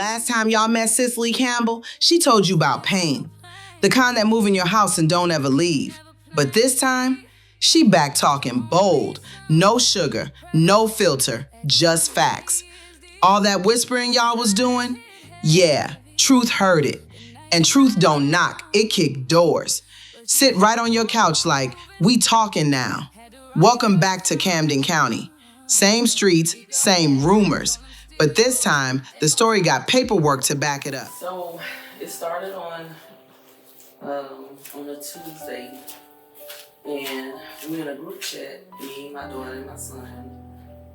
Last time y'all met Cicely Campbell, she told you about pain. The kind that move in your house and don't ever leave. But this time, she back talking bold. No sugar, no filter, just facts. All that whispering y'all was doing? Yeah, truth heard it. And truth don't knock, it kick doors. Sit right on your couch like, we talking now. Welcome back to Camden County. Same streets, same rumors. But this time, the story got paperwork to back it up. So it started on a Tuesday, and we in a group chat, me, my daughter, and my son,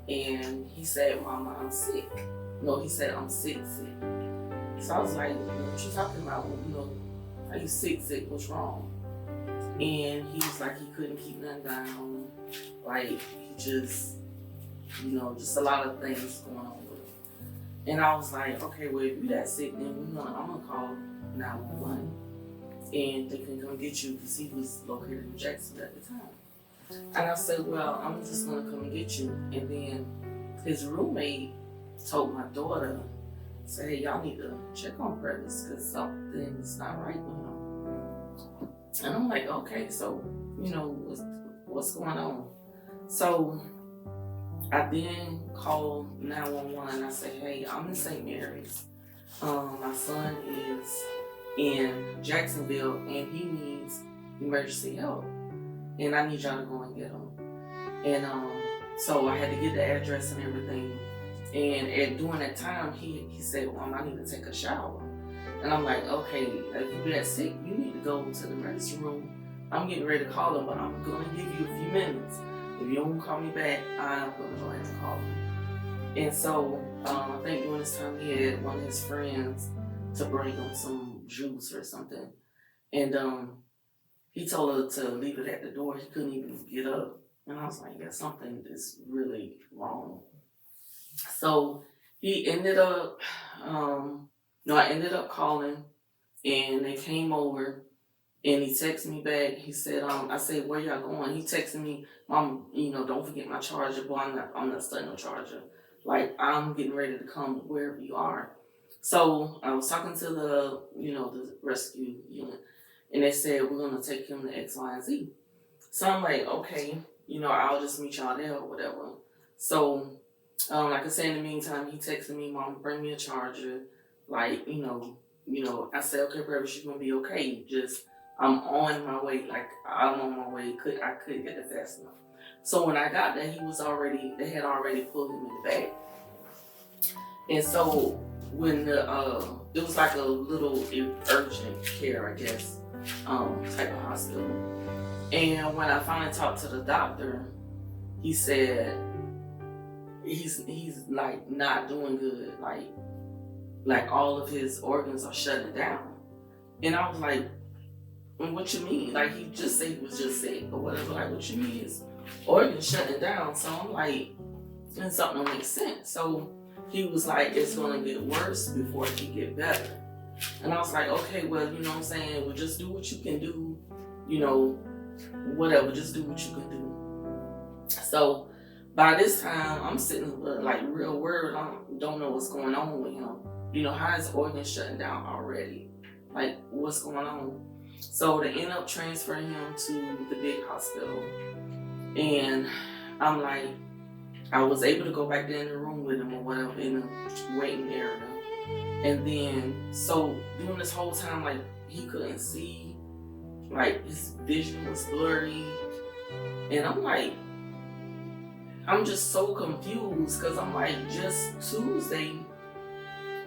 and he said, "Mama, I'm sick." No, he said, "I'm sick." So I was like, "What you talking about? Are you sick? What's wrong?" And he was like, he couldn't keep nothing down. Like, he just, just a lot of things going on with him. And I was like, okay, well, if you that sick, then I'm gonna call 911 and they can come get you, because he was located in Jackson at the time. And I said, well, I'm just gonna come and get you. And then his roommate told my daughter, say, hey, y'all need to check on brothers because something's not right with him. And I'm like, okay, so, what's going on? So I then called 911. I said, hey, I'm in St. Mary's. My son is in Jacksonville and he needs emergency help. And I need y'all to go and get him. And so I had to get the address and everything. And during that time, he said, Mom, I need to take a shower. And I'm like, okay, if you're that sick, you need to go to the emergency room. I'm getting ready to call him, but I'm going to give you a few minutes. If you don't call me back, I'm going to go ahead and call him. And so I think during this time, he had one of his friends to bring him some juice or something. And he told her to leave it at the door. He couldn't even get up. And I was like, yeah, something is really wrong. So he ended up, I ended up calling, and they came over, and he texted me back. He said, I said, where y'all going? He texted me, Mom, don't forget my charger. Boy, I'm not studying no charger. Like, I'm getting ready to come wherever you are. So I was talking to the rescue unit, and they said, we're going to take him to X, Y, and Z. So I'm like, okay, I'll just meet y'all there or whatever. So, like I said, in the meantime, he texted me, Mom, bring me a charger. Like, I said, okay, brother, she's going to be okay. Just, I'm on my way. Like, I'm on my way. I couldn't get it fast enough. So when I got there, they had already pulled him in the back. And so when it was like a little urgent care, I guess, type of hospital. And when I finally talked to the doctor, he said he's like not doing good. Like all of his organs are shutting down. And I was like, what you mean? Like, he just said he was just sick or whatever. Like, what you mean is organs shutting down? So I'm like, and something don't make sense. So he was like, it's gonna get worse before it can get better. And I was like, okay, well, you know what I'm saying? Well, just do what you can do, whatever, just do what you can do. So by this time, I'm sitting like real worried. I don't know what's going on with him. How his organs shutting down already? Like, what's going on? So they end up transferring him to the big hospital. And I'm like, I was able to go back there in the room with him or whatever in the waiting area. And then, so during this whole time, like, he couldn't see. Like, his vision was blurry. And I'm like, I'm just so confused because I'm like, just Tuesday,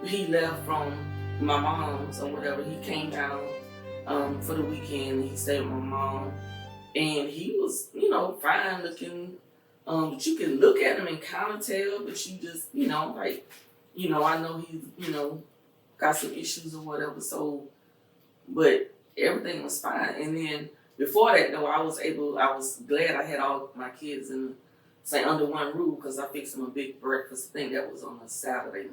he left from my mom's or whatever. He came down for the weekend and he stayed with my mom. And he was, fine looking. But you can look at him and kind of tell, but you just, I know he's, got some issues or whatever. So, but everything was fine. And then before that, though, I was glad I had all my kids under one roof because I fixed them a big breakfast thing that was on a Saturday.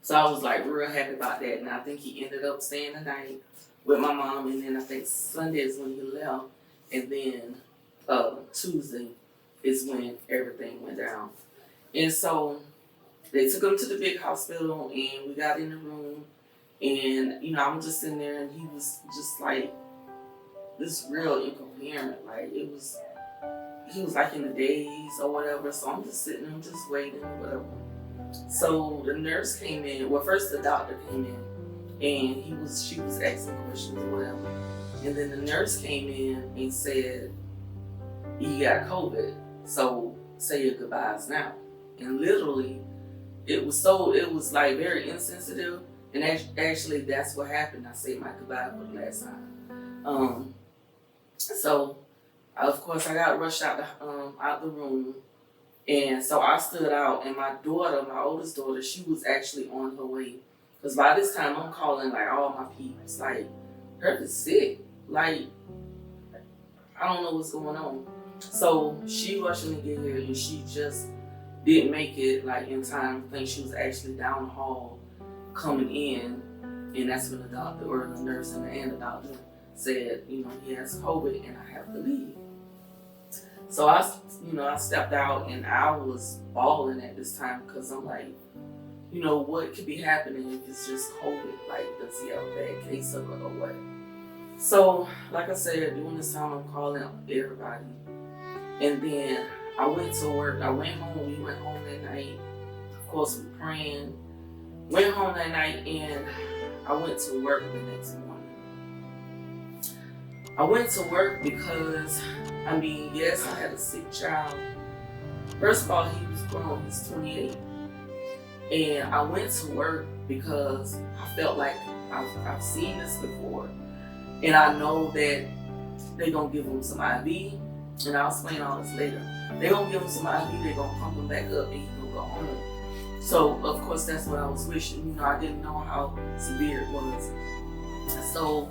So I was like real happy about that. And I think he ended up staying the night with my mom. And then I think Sunday is when he left. And then Tuesday is when everything went down. And so they took him to the big hospital, and we got in the room, and I'm just sitting there, and he was just like this real incoherent, like he was like in the daze or whatever. So I'm just sitting there, I'm just waiting or whatever. So the nurse came in. Well, first the doctor came in, and she was asking questions or whatever. And then the nurse came in and said, "You got COVID, so say your goodbyes now." And literally, it was like very insensitive. And actually, that's what happened. I said my goodbye for the last time. So of course I got rushed out the room. And so I stood out, and my daughter, my oldest daughter, she was actually on her way. Because by this time, I'm calling, like, all my peeps. Like, her is sick. Like, I don't know what's going on. So she rushed in to get here, and she just didn't make it, like, in time. I think she was actually down the hall coming in. And that's when the doctor, or the nurse and the doctor said, he has COVID, and I have to leave. So I stepped out, and I was bawling at this time because I'm like, what could be happening if it's just COVID? Like, does he have a bad case of it or what? So, like I said, during this time, I'm calling everybody. And then I went to work. I went home. We went home that night. Of course, we were praying. Went home that night, and I went to work the next morning. I went to work because, yes, I had a sick child. First of all, he was grown, he's 28. And I went to work because I felt like I've seen this before. And I know that they're going to give him some IV, and I'll explain all this later. They're going to give him some IV, they're going to pump him back up, and he's going to go home. So, of course, that's what I was wishing. I didn't know how severe it was. So,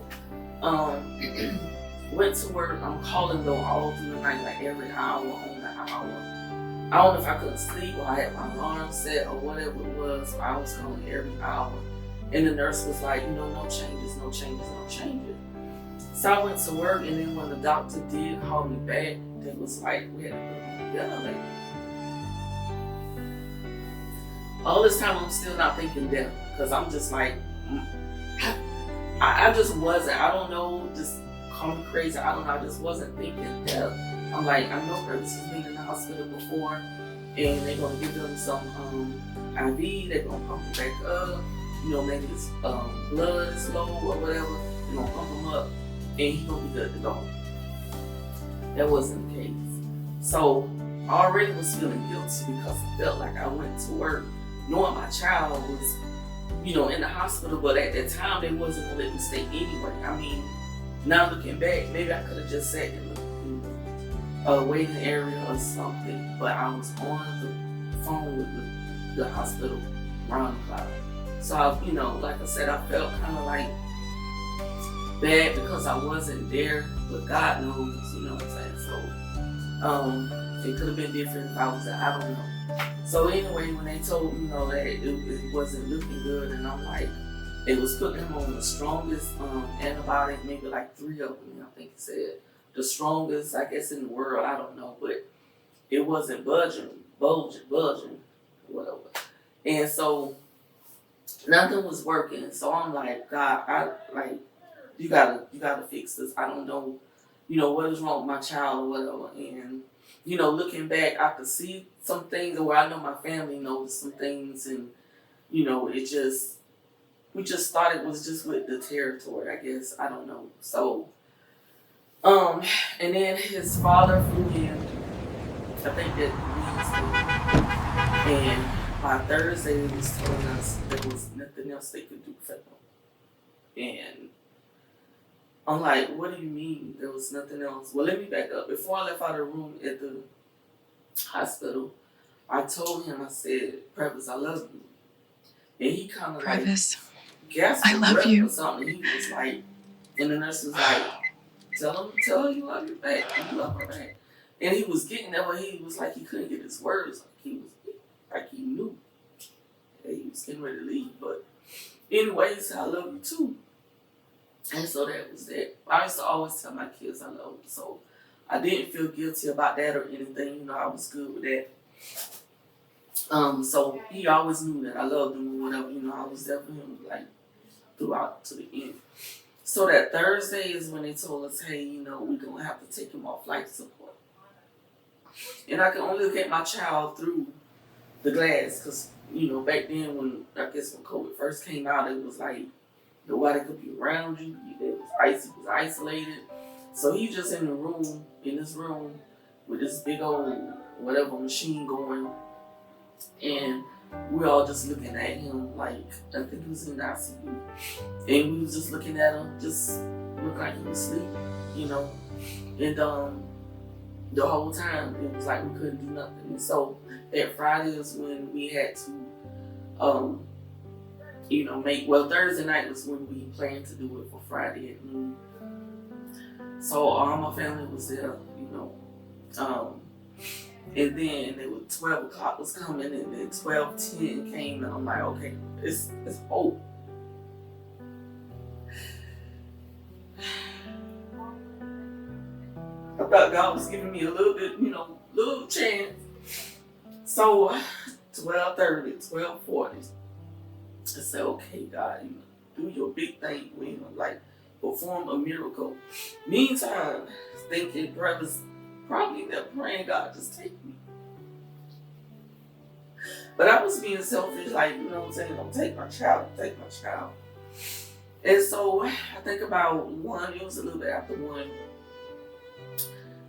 went to work. I'm calling though all through the night, like every hour on the hour. I don't know if I couldn't sleep or I had my alarm set or whatever it was. I was calling every hour. And the nurse was like, no changes, no changes, no changes. So I went to work, and then when the doctor did call me back, it was like we had to put him on the ventilator. All this time I'm still not thinking death, because I'm just like, I just wasn't, I don't know, just call me crazy, I don't know, I just wasn't thinking death. I'm like, I know Curtis has been in the hospital before, and they're gonna give them some IV, they're gonna pump him back up, maybe his blood is low or whatever, they're gonna pump him up, and he's gonna be good to go. That wasn't the case. So I already was feeling guilty because I felt like I went to work knowing my child was, in the hospital, but at that time they wasn't gonna let me stay anyway. Now looking back, maybe I could have just sat in the waiting area or something, but I was on the phone with the hospital round the clock. So like I said, I felt kind of like bad because I wasn't there, but God knows, what I'm saying? So it could have been different if I was there, I don't know. So anyway, when they told me, that it wasn't looking good, and I'm like, it was putting him on the strongest antibiotic, maybe like 3 of them, I think he said. The strongest, I guess, in the world, I don't know, but it wasn't bulging, whatever. And so nothing was working. So I'm like, God, you gotta fix this. I don't know, what is wrong with my child or whatever. And looking back, I could see some things where I know my family noticed some things, and we just thought it was just with the territory, I guess. I don't know. So, and then his father flew in, I think that Wednesday, and by Thursday they was telling us there was nothing else they could do for him. And I'm like, what do you mean there was nothing else? Well, let me back up. Before I left out of the room at the hospital, I told him, I said, Previs, I love you. And he kind of like gasped I love you. Or something. He was like, and the nurse was like, tell her you love her back. You love her back. And he was getting that, but he was like, he couldn't get his words. He knew that he was getting ready to leave. But anyway, he said, I love you too. And so that was that. I used to always tell my kids I love them. So I didn't feel guilty about that or anything. I was good with that. So he always knew that I loved him or whatever, I was there for him like throughout to the end. So that Thursday is when they told us, hey, we're gonna have to take him off life support. And I can only look at my child through the glass, because back then when COVID first came out, it was like nobody could be around you. It was isolated. So he's just in this room with this big old whatever machine going, and we're all just looking at him like, I think he was in the ICU, and we was just looking at him, just looked like he was asleep, and the whole time it was like we couldn't do nothing. And so that Friday is when we had to Thursday night was when we planned to do it for Friday at noon. So all my family was there, and then it was 12 o'clock was coming, and then 12:10 came, and I'm like, okay, it's hope. I thought God was giving me a little bit, little chance. So 12:30, 12:40, I said, okay, God, do your big thing with him, like perform a miracle. Meantime, thinking brothers probably they're praying, God, just take me. But I was being selfish, like, what I'm saying, don't take my child. And so I think about one, it was a little bit after one.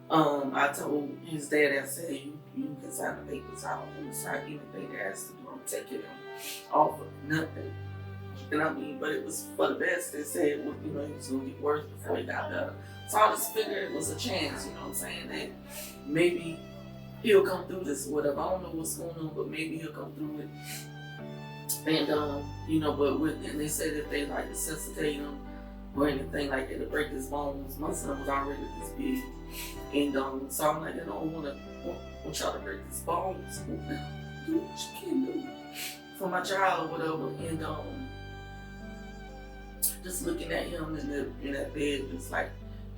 I told his dad, I said, you can sign the papers. I don't want to sign anything that has to do with taking him off of nothing. And but it was for the best. They said, well, he was going to get worse before he got better. So I just figured it was a chance, what I'm saying, that maybe he'll come through this or whatever. I don't know what's going on, but maybe he'll come through it. And, and they said if they like resuscitate him or anything like that to break his bones, my son was already this big. And so I'm like, I don't want y'all to break his bones. Do what you can do for my child or whatever. And just looking at him in that bed, just like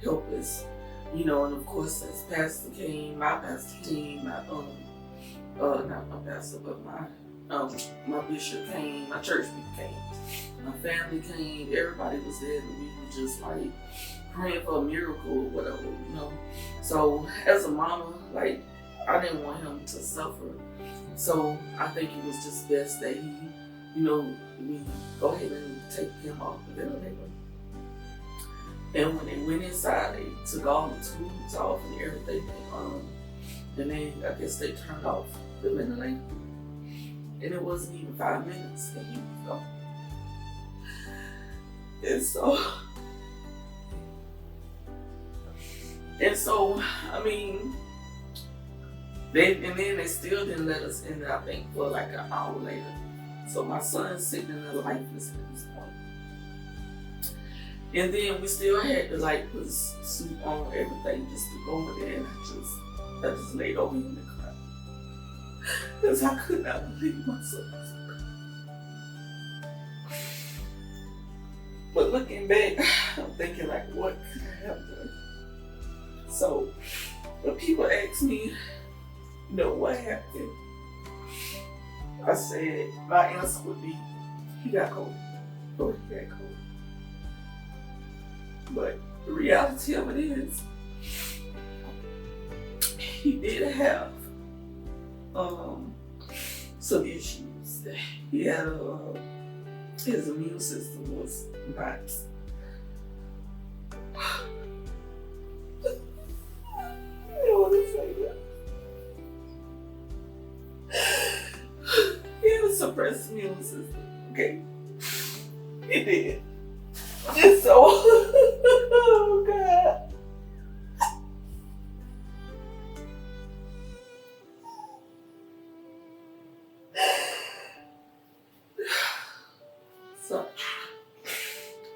helpless, and of course as my pastor came, not my pastor, but my bishop came, my church people came, my family came, everybody was there, and we were just like praying for a miracle or whatever, So as a mama, like, I didn't want him to suffer. So I think it was just best that he, we go ahead and take him off the ventilator. And when they went inside, they took all the tubes off and everything. And then I guess they turned off the ventilator. And it wasn't even 5 minutes and he was gone. And so, then they still didn't let us in, I think, for like an hour later. So my son's sitting in the lifeless at this point. And then we still had to like put suit on everything just to go over there, and I just laid over him and cried. Because I could not believe my son was gone. But looking back, I'm thinking like, what could I have done? So when people ask me, what happened? I said, my answer would be, he got COVID. Or he got COVID. But the reality of it is, he did have some issues. He had his immune system was not. I don't want to say that. He had a suppressed immune system, okay? He did. And so, oh God. So,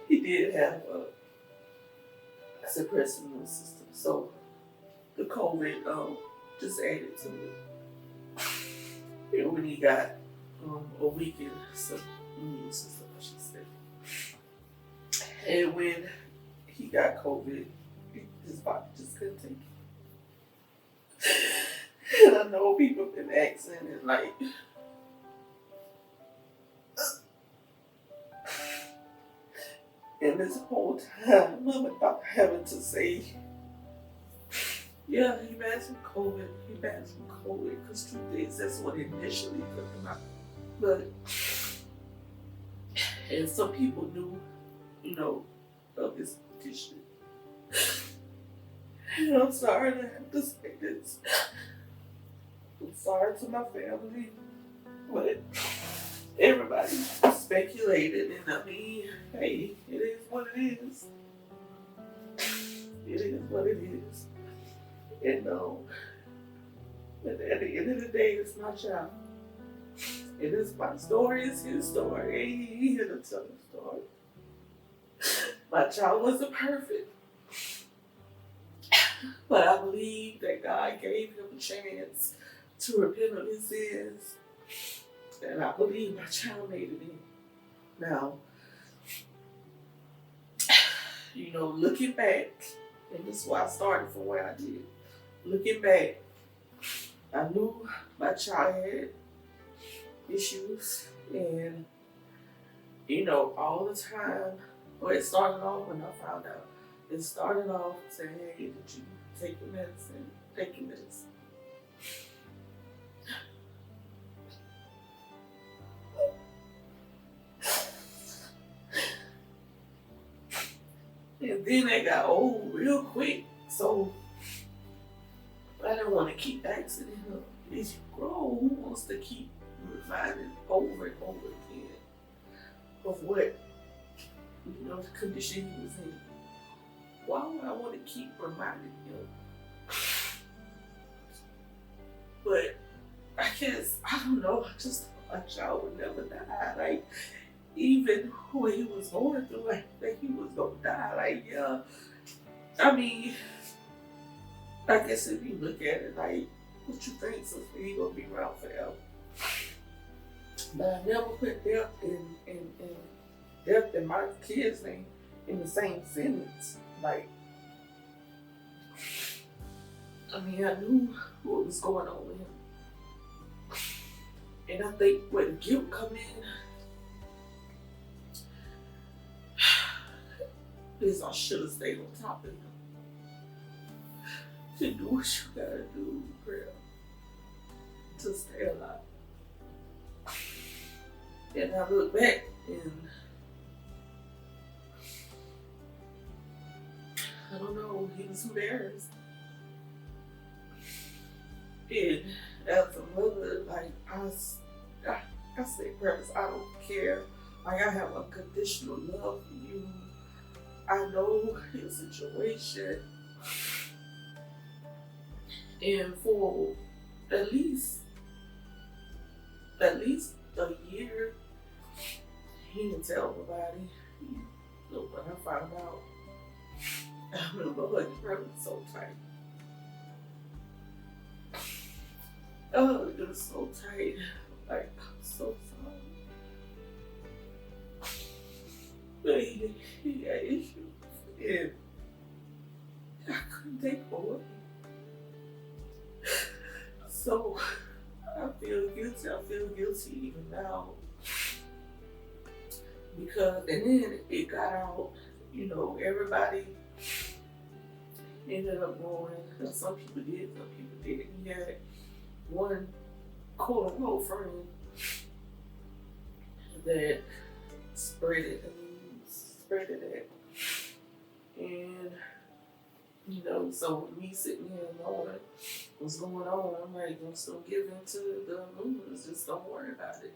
he did have a suppressed immune system. So, the COVID just added to it. When he got a weakened immune system, I should say. And when he got COVID, his body just couldn't take it. And I know people have been asking and like, And this whole time, I'm having to say, yeah, he bad from COVID. He bad from COVID. Because truth is, that's what initially took him out. But, and some people knew, of his condition. And I'm sorry to have to say this. I'm sorry to my family. But everybody speculated, and I mean, hey, it is what it is. It is what it is. And but at the end of the day, it's my child. It is my story, it's his story. He here to tell the story. My child wasn't perfect. But I believe that God gave him a chance to repent of his sins. And I believe my child made it in. Now, looking back, and this is why I started from where I did. Looking back, I knew my child had issues, and all the time, it started off when I found out. It started off saying, hey, did you take your medicine? Take your medicine. And then they got old real quick, so I didn't want to keep asking him, is you grow? Who wants to keep reminding over and over again of what, the condition he was in? Why would I want to keep reminding him? But I guess, I don't know, I just thought my child would never die. Like, even when he was going through, I think he was going to die. Like, yeah. I mean, I guess if you look at it, like, what you think, so he going to be around forever. But I never put death and my kid's name in the same sentence. Like, I mean, I knew what was going on with him. And I think when guilt come in, is I should have stayed on top of him. To do what you gotta do, girl, to stay alive. And I look back and I don't know, he was who there is. And as a mother, like, I say prayers, I don't care. Like, I have unconditional love for you. I know his situation. And for at least a year, he didn't tell nobody. Look, when I found out, I remember hugging her so tight. Oh, it was so tight. Like, I'm so sorry. But he had issues. And I couldn't take more. So I feel guilty. I feel guilty even now. Because, and then it got out, everybody ended up knowing. Some people did, some people didn't. He had one quote unquote friend that spread it it. And, so me sitting here knowing what's going on, I'm like, just don't give in to the rumors, just don't worry about it.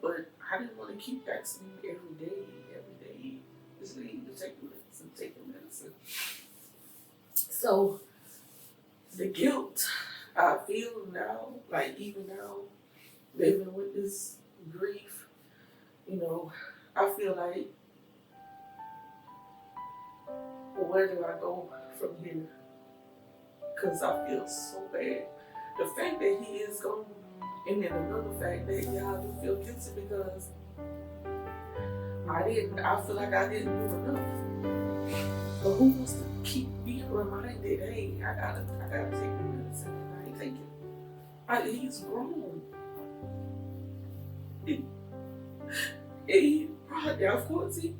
But I didn't want to keep asking you every day, just need to take the medicine. So the guilt I feel now, like even now, living with this grief, I feel like, where do I go from here? Because I feel so bad. The fact that he is gone, and then another fact that I do feel guilty because I feel like I didn't do enough. But who wants to keep being reminded, hey, I gotta take the medicine. I ain't taking it. He's grown. He Yeah, of course, he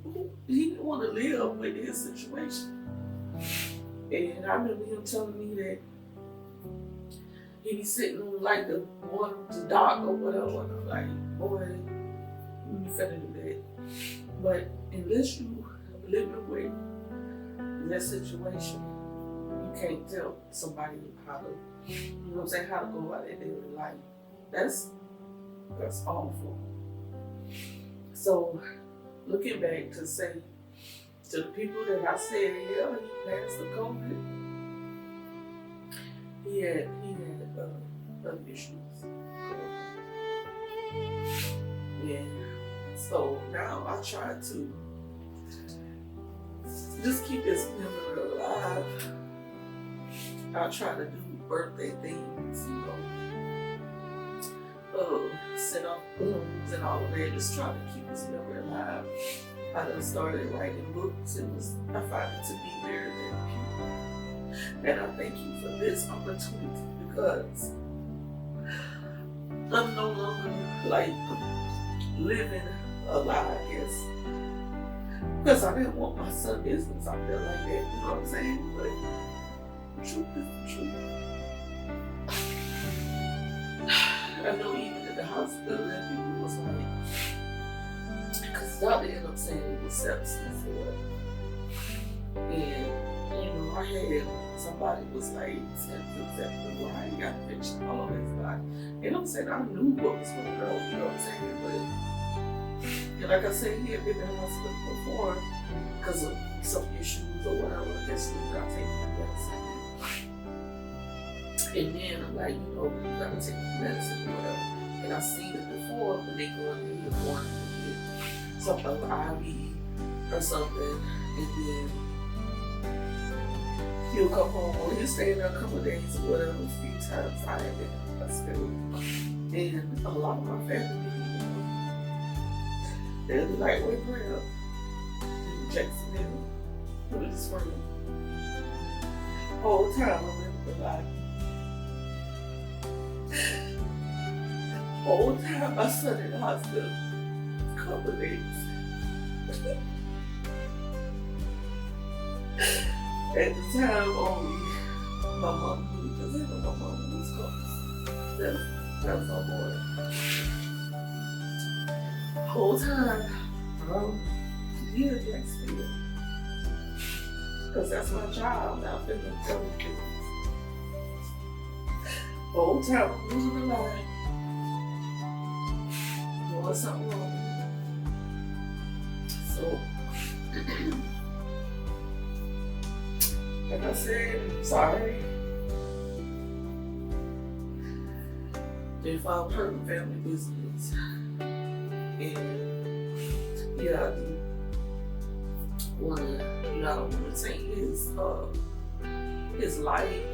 didn't want to live with his situation. And I remember him telling me that he be sitting on like the dock or whatever. And I'm like, boy, you finna do that. But unless you living with that situation, you can't tell somebody how to, you know what I'm saying, how to go about their daily life. That's awful. So looking back to say to the people that I said, yeah, he passed the COVID, he had other issues. Yeah. So now I try to just keep his memory alive. I try to do birthday things, set up balloons and all of that. Just try to keep his memory alive. I done started writing books. I find it to be very, very beautiful. And I thank you for this opportunity because I'm no longer like living a lie, I guess. Because I didn't want my son's business out there like that, you know what I'm saying? But the truth is the truth. I know even at the hospital that people was like, because the doctor ended up saying it was sepsis or whatever. And, I had somebody was like, exactly why you got infection all over his body. And I'm saying I knew what was going on, you know what I'm saying? But, and like I said, he had been in the hospital before because of some issues or whatever. I guess he was not taking the medicine. And then I'm like, you gotta take the medicine or whatever. And I've seen it before when they go in the morning and get something like IV or something. And then he'll come home or he'll stay there a couple of days or whatever. A few times I have been in the hospital. And a lot of my family, they'll be like, wait, Bria, Jacksonville, who is this from? Whole time I'm in the body. Whole time my son in the hospital, a couple of days. At the time, only my mom knew, because I know my mom was close. That's my boy. Whole time, yeah, Jacksonville. Because that's my child. Now I'm finna tell the kids. Whole time, I'm losing the line. Doing something wrong. So, like I said, I'm sorry. If I'm hurting family business. And yeah, I do wanna, I don't wanna take his life.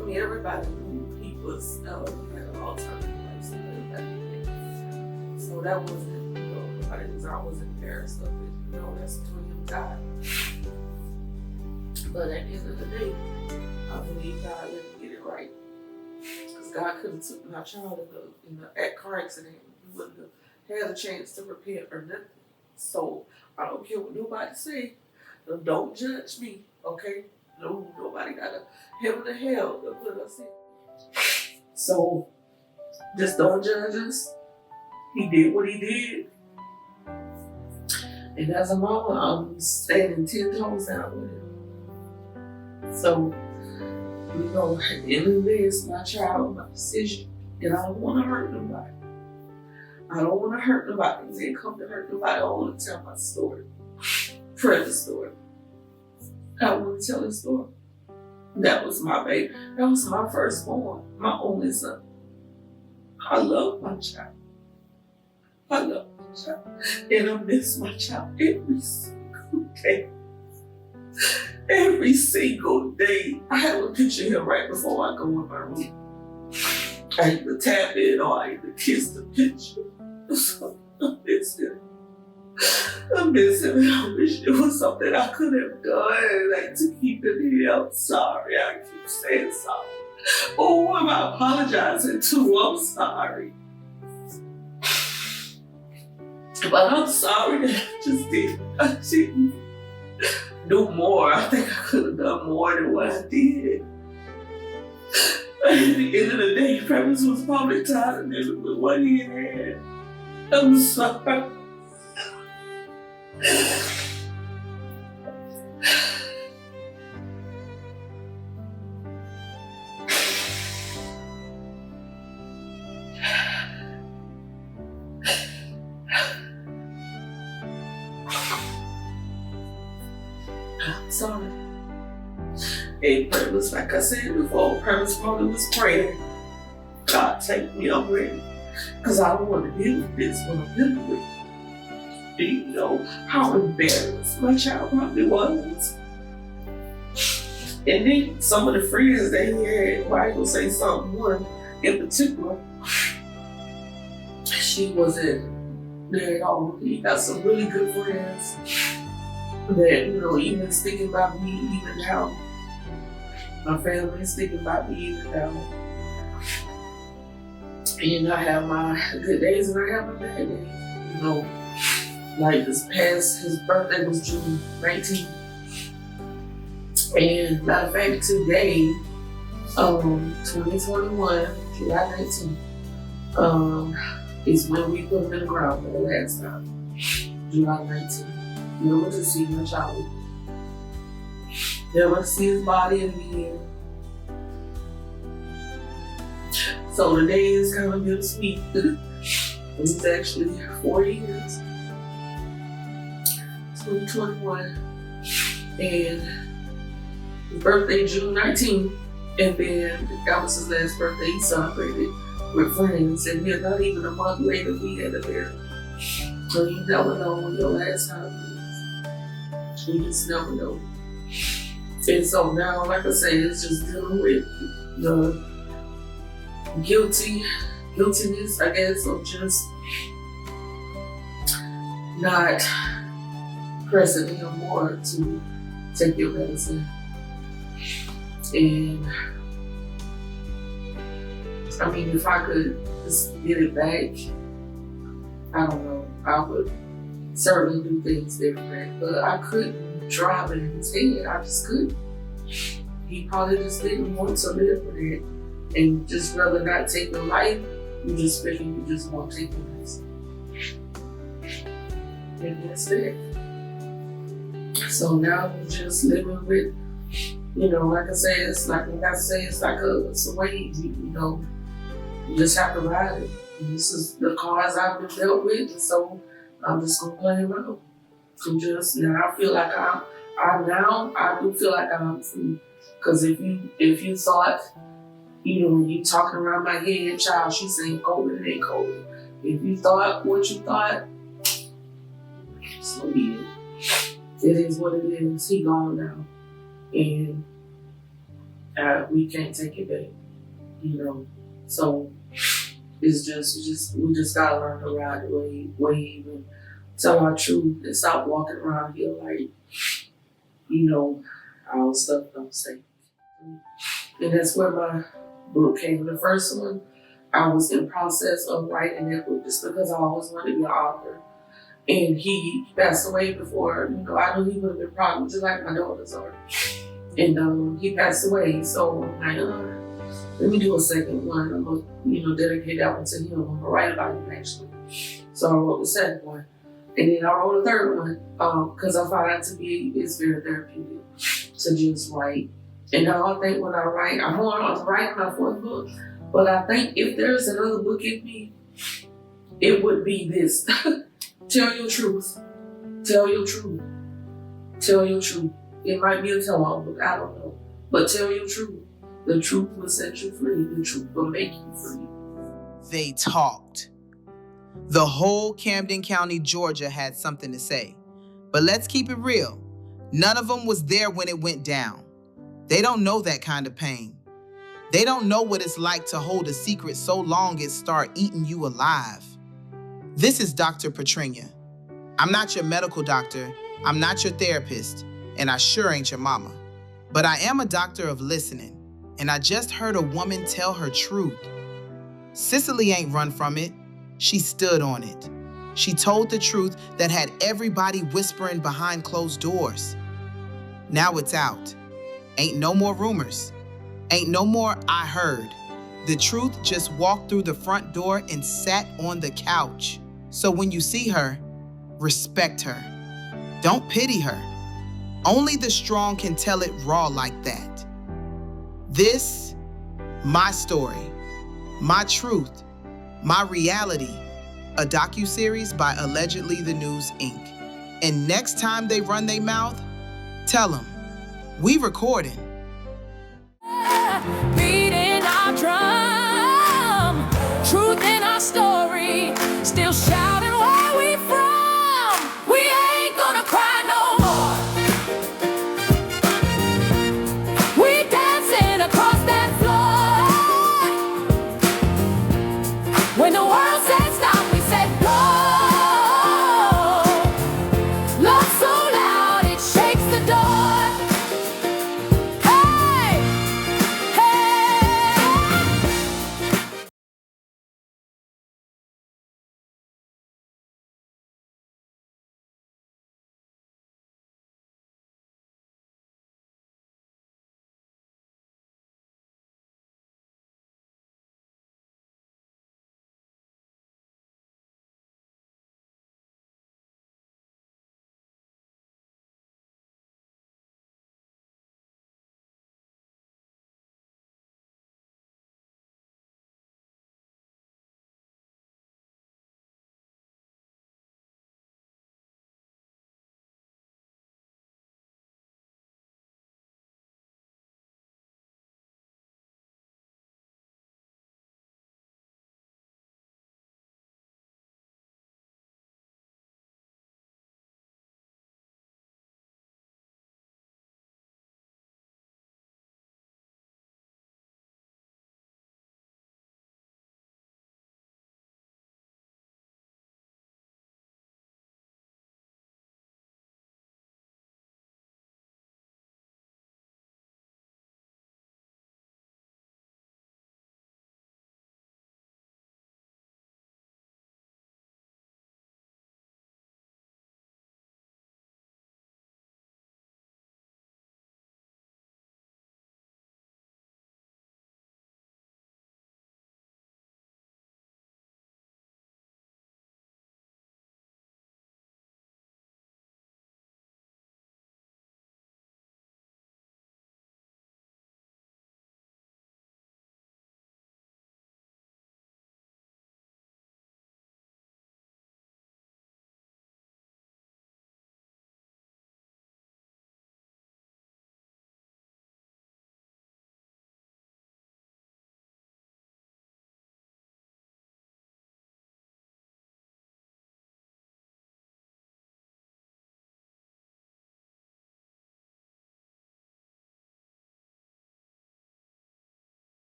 I mean, everybody knew he was had an alternative life, so that wasn't, I was embarrassed of it. That's between him and God. But at the end of the day, I believe God let me get it right. Because God could have took my child in a car accident. He wouldn't have had a chance to repent or nothing. So I don't care what nobody say. Don't judge me, okay? No, nobody got a heaven or hell to put us in. So just don't judge us. He did what he did. And as a mama, I'm standing 10 toes down with him. So, at the end of the day, it's my child, my decision. And I don't want to hurt nobody. I don't want to hurt nobody. When they come to hurt nobody, I want to tell my story. Present story. I want to tell the story. That was my baby. That was my firstborn, my only son. I love my child. I love my child. And I miss my child every single day. Every single day. I have a picture of him right before I go in my room. I either tap it or I either kiss the picture. I miss him. I miss him, and I wish it was something I could have done, like to keep him here. I'm sorry. I keep saying sorry. Oh, who am I apologizing to? I'm sorry. But I'm sorry that I didn't do more. I think I could have done more than what I did. At the end of the day, Travis was probably tired of living with what he had. I'm sorry. Sorry. And purpose, like I said before, purpose probably was praying. God, take me already. Because I don't want to deal with this when I'm dealing with it. Do you know how embarrassed my child probably was? And then some of the friends that he had, well, I ain't gonna say something, one in particular, she wasn't there at all. He got some really good friends that, you know, even thinking about me even now. My family is thinking about me even now. And I have my good days and I have my bad days. You know, like this past, his birthday was June 19th. And matter of fact, today, 2021, July 19th, is when we put him in the ground for the last time. July 19th. Never to see my child. Never to see his body again. So today is kind of bittersweet. It's actually 4 years. 2021. And his birthday, June 19th. And then that was his last birthday. He celebrated with friends. And then not even a month later, we had a baby. So you never know when your last time is. You just never know. And so now, like I say, it's just dealing with the guiltiness, I guess, of just not pressing him more to take your medicine. And I mean, if I could just get it back, I don't know, I would certainly do things different, but I couldn't drive it in his head. I just couldn't. He probably just didn't want to live with it and just rather not take the life. You just figure you just won't take it. And that's it. So now we're just living with, you know, like I say, it's like a wave, you know. You just have to ride it. And this is the cards I've been dealt with, and so I'm just gonna play around. So just now, I feel like I do feel like I'm free. Cause if you thought, you know, you talking around my head, child, she's saying COVID, it ain't COVID. If you thought what you thought, so be it. It is what it is. He gone now, and we can't take it back. You know, so it's just we just gotta learn to ride the wave and tell our truth and stop walking around here like, you know, our stuff don't stay. And that's where my book came. The first one, I was in process of writing that book just because I always wanted to be an author. And he passed away before, you know, I knew he would have been proud, just like my daughters are. And he passed away, so I'm like, let me do a second one. I'm gonna, you know, dedicate that one to him. I'm gonna write about him actually. So I wrote the second one. And then I wrote a third one, because I found out it's very therapeutic to just write. And I think when I write, I'm writing my fourth book, but I think if there's another book in me, it would be this. Tell your truth. Tell your truth. Tell your truth. It might be a tell-all book, I don't know. But tell your truth. The truth will set you free. The truth will make you free. They talked. The whole Camden County, Georgia had something to say. But let's keep it real. None of them was there when it went down. They don't know that kind of pain. They don't know what it's like to hold a secret so long it start eating you alive. This is Dr. Patrinya. I'm not your medical doctor, I'm not your therapist, and I sure ain't your mama. But I am a doctor of listening, and I just heard a woman tell her truth. Cicely ain't run from it, she stood on it. She told the truth that had everybody whispering behind closed doors. Now it's out. Ain't no more rumors. Ain't no more I heard. The truth just walked through the front door and sat on the couch. So when you see her, respect her. Don't pity her. Only the strong can tell it raw like that. This, my story, my truth, my reality, a docu-series by Allegedly the News, Inc. And next time they run their mouth, tell them, we recording.